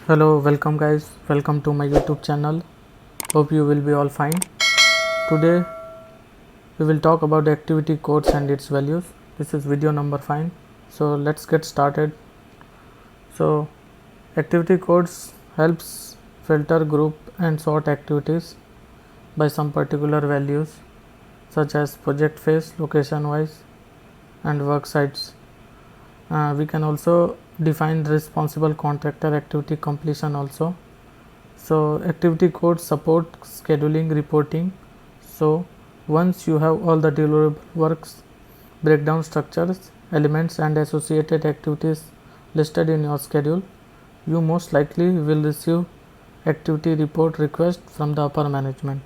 Hello, welcome guys, welcome to my YouTube channel. Hope you will be all fine. Today we will talk about the activity codes and its values. This is video number 5. So let's get started. So activity codes helps filter, group and sort activities by some particular values such as project phase, location wise and work sites. We can also define responsible contractor activity completion also. So activity codes support scheduling, reporting. So once you have all the deliverable works, breakdown structures, elements and associated activities listed in your schedule, you most likely will receive activity report request from the upper management.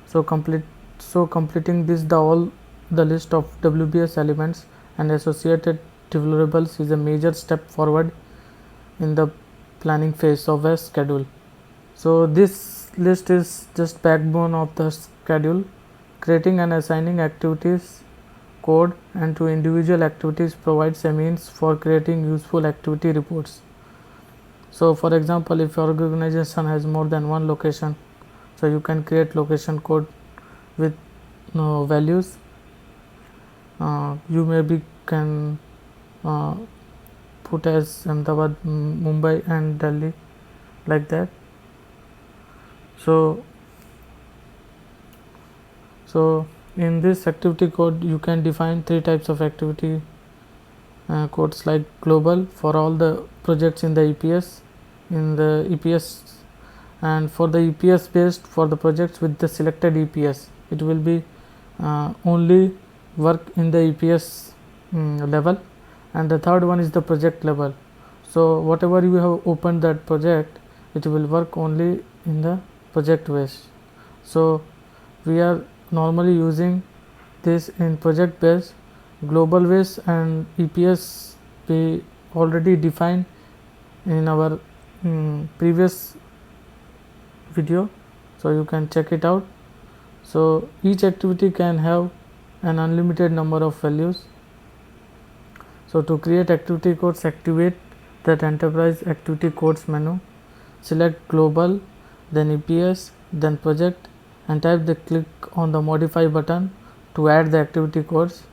So completing this the list of WBS elements and associated deliverables is a major step forward in the planning phase of a schedule. So this list is just backbone of the schedule. Creating and assigning activities code and to individual activities provides a means for creating useful activity reports. So for example, if your organization has more than one location, so you can create location code with values. You maybe can put as Ahmedabad, Mumbai and Delhi, like that. So in this activity code you can define 3 types of activity codes, like global for all the projects in the EPS, and for the EPS based for the projects with the selected EPS, it will be only work in the EPS level, and the third one is the project level. So whatever you have opened that project, it will work only in the project base. So we are normally using this in project base. Global base and EPS we already defined in our previous video, so you can check it out. So each activity can have an unlimited number of values. So to create activity codes, activate that enterprise activity codes menu, select global, then EPS, then project, and type the click on the modify button to add the activity codes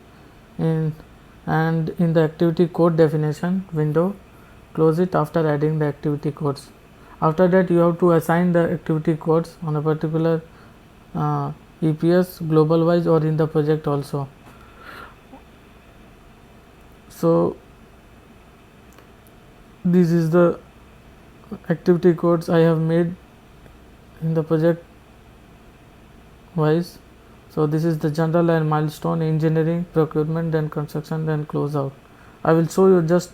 in the activity code definition window, close it after adding the activity codes. After that you have to assign the activity codes on a particular EPS global wise or in the project also. So this is the activity codes I have made in the project wise. So this is the general and milestone, engineering, procurement, then construction, then close out. I will show you just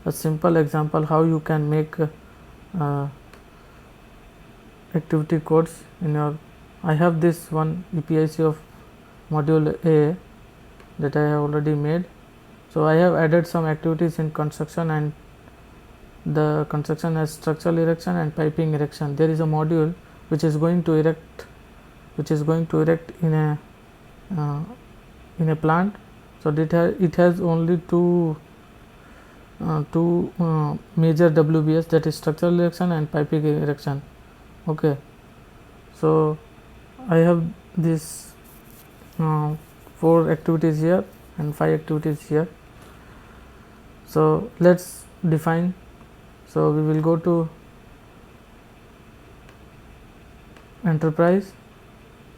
a simple example how you can make activity codes in your. I have this one EPIC of module A that I have already made. So I have added some activities in construction, and the construction has structural erection and piping erection. There is a module which is going to erect in a plant. So it has only two major WBS, that is structural erection and piping erection. Okay, so I have this 4 activities here and 5 activities here. So let's define. So we will go to enterprise,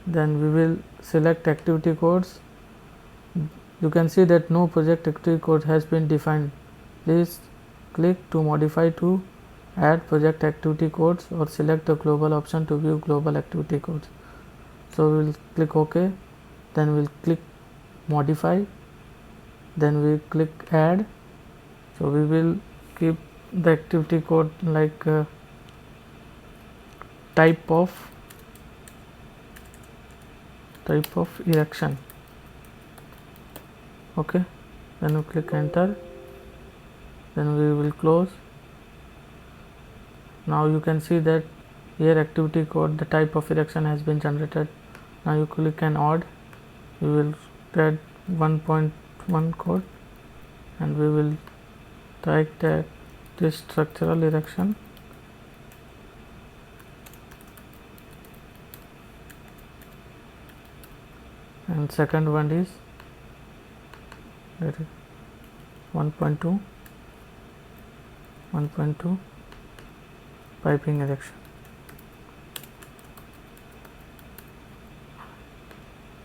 then we will select activity codes. You can see that no project activity code has been defined. Please click to modify to add project activity codes, or select the global option to view global activity codes. So we will click OK, then we will click modify, then we click add. So we will keep the activity code like type of erection. Okay, then we click enter, then we will close. Now you can see that here activity code, the type of erection has been generated. Now you click and add, we will add 1.1 code, and we will type that this structural erection and second one is 1.2 piping erection.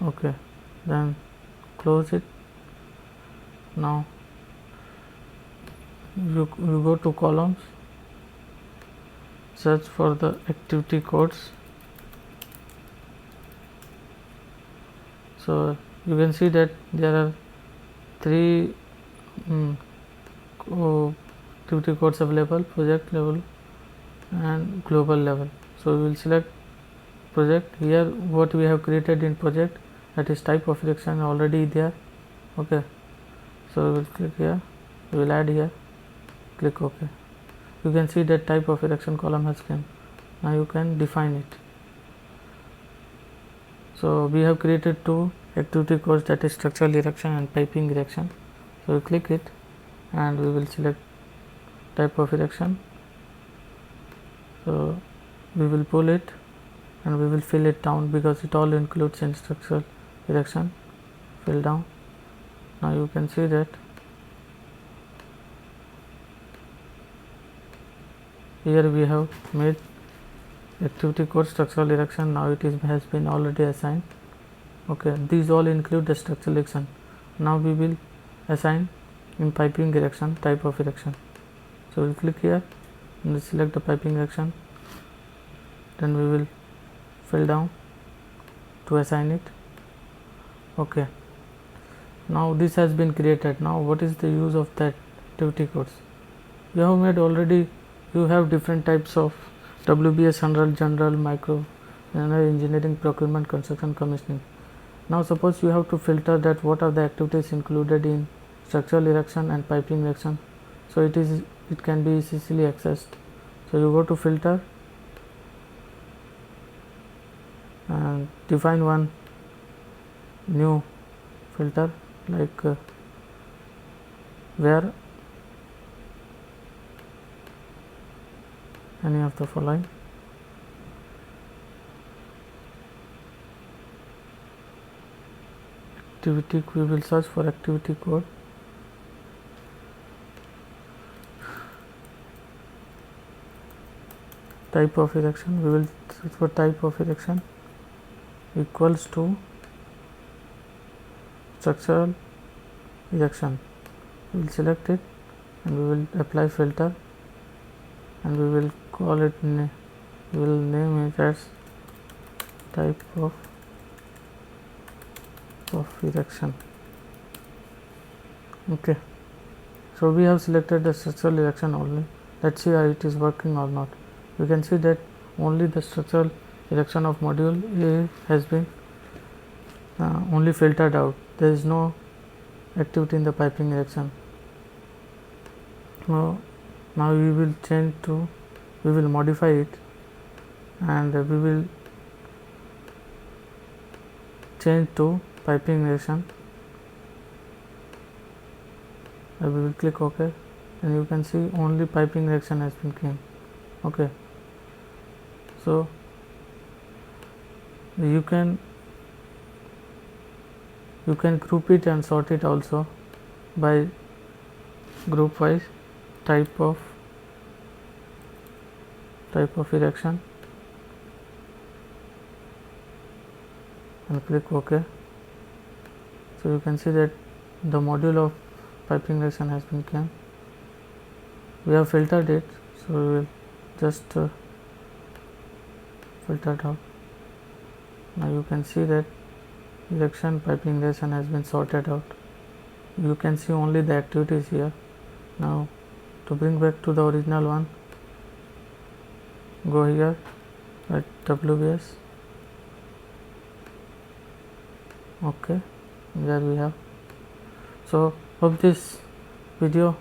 Okay, then close it. Now you go to columns, search for the activity codes. So you can see that there are three activity codes available: project level and global level. So we will select project. Here what we have created in project, that is type of erection already there. Okay, so we will click here, we will add here, click OK. You can see that type of erection column has come. Now you can define it. So we have created two activity codes, that is structural erection and piping erection. So we click it and we will select type of erection. So we will pull it and we will fill it down because it all includes in structural erection. Fill down. Now you can see that here we have made activity code structural erection. Now it has been already assigned. Okay, these all include the structural erection. Now we will assign in piping erection type of erection. So we will click here and we'll select the piping erection, then we will fill down to assign it. Okay, now this has been created. Now what is the use of that activity codes? You have made already, you have different types of WBS general, micro, engineering, procurement, construction, commissioning. Now suppose you have to filter that what are the activities included in structural erection and piping erection. So it can be easily accessed. So you go to filter and define one new filter like where any of the following. Activity, we will search for activity code. Type of erection, we will search for type of erection equals to structural erection. We will select it and we will apply filter and we will call it, we will name it as type of erection. Okay, so we have selected the structural erection only. Let's see how it is working or not. You can see that only the structural erection of module A has been only filtered out. There is no activity in the piping erection. Now we will change to, we will modify it and we will change to piping erection and we will click OK, and you can see only piping erection has been came. Okay, so you can group it and sort it also by group wise type of erection and click OK. So you can see that the module of piping erection has been came. We have filtered it, so we will just filter it out. Now you can see that erection, piping erection has been sorted out. You can see only the activities here. Now to bring back to the original one, go here at WBS. Okay, there we have. So hope this video